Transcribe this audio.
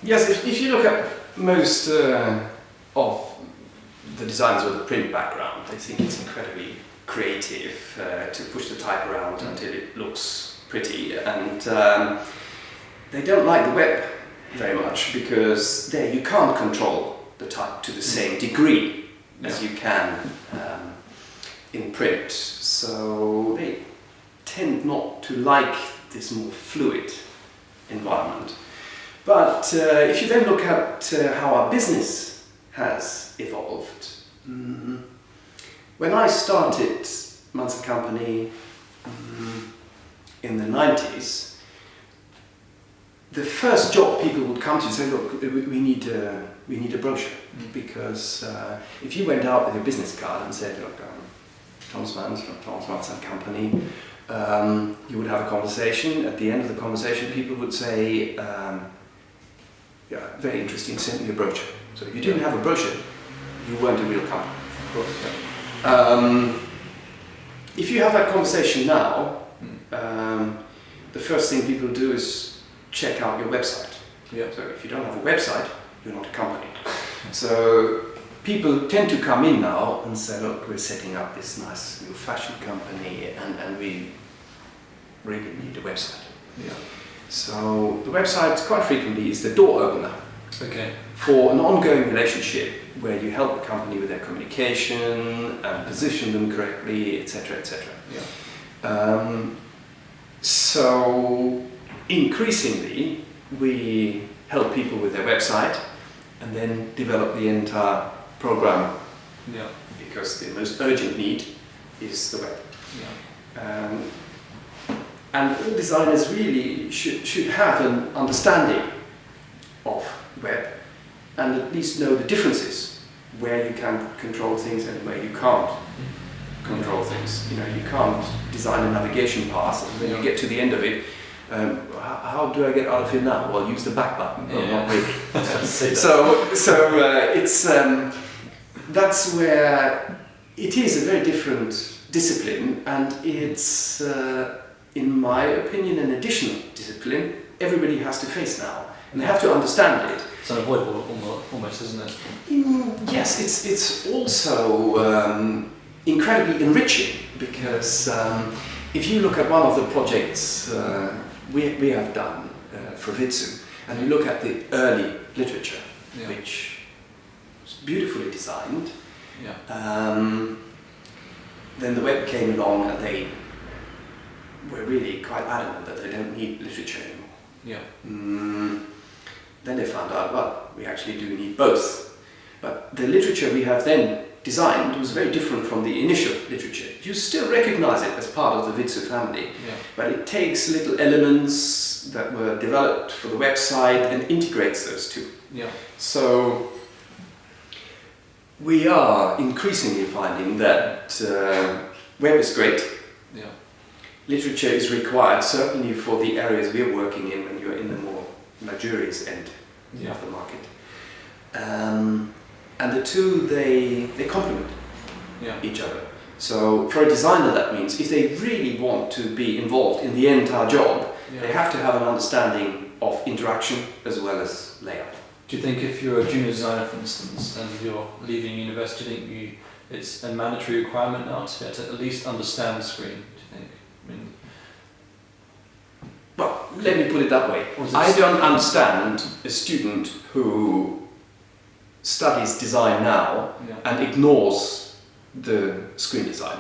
Yes, if you look at most of the designers with a print background, they think it's incredibly creative to push the type around until it looks pretty, and they don't like the web very much because there you can't control the type to the same degree as you can in print. So they tend not to like this more fluid environment. But if you then look at how our business has evolved, when I started Manss Company in the 90s, the first job people would come to say, look, we need a brochure, because if you went out with your business card and said, look, Thomas Manss from Thomas Manss Company, you would have a conversation. At the end of the conversation, people would say, yeah, very interesting, send me a brochure. So if you didn't have a brochure, you weren't a real company. Of course, yeah. If you have that conversation now, the first thing people do is check out your website. Yeah. So if you don't have a website, you're not a company. So people tend to come in now and say, look, we're setting up this nice new fashion company, and we really need a website. Yeah. So the website quite frequently is the door opener for an ongoing relationship where you help the company with their communication and position them correctly, etc., etc. Yeah. So increasingly we help people with their website and then develop the entire program, because the most urgent need is the web. Yeah. And all designers really should have an understanding of web and at least know the differences, where you can control things and where you can't control things. You know, you can't design a navigation path and when you get to the end of it, how do I get out of here now? Well, use the back button. No, not really. so it's that's where it is a very different discipline, and it's in my opinion an additional discipline everybody has to face now, and they have to understand it. It's unavoidable almost, isn't it? Yes, it's also incredibly enriching, because if you look at one of the projects we have done for Vitsu, and you look at the early literature, which was beautifully designed, then the web came along and they were really quite adamant that they don't need literature anymore. Yeah. Then they found out, well, we actually do need both. But the literature we have then designed was very different from the initial literature. You still recognize it as part of the Vitsu family, but it takes little elements that were developed for the website and integrates those two. Yeah. So we are increasingly finding that web is great. Yeah. Literature is required, certainly for the areas we're working in when you're in the more luxurious end of the market. And the two, they complement each other. So for a designer, that means if they really want to be involved in the entire job, they have to have an understanding of interaction as well as layout. Do you think if you're a junior designer, for instance, and you're leaving university, do you think it's a mandatory requirement now to be able to at least understand the screen, do you think? I mean, well, let me put it that way. I don't understand a student who studies design now and ignores the screen design.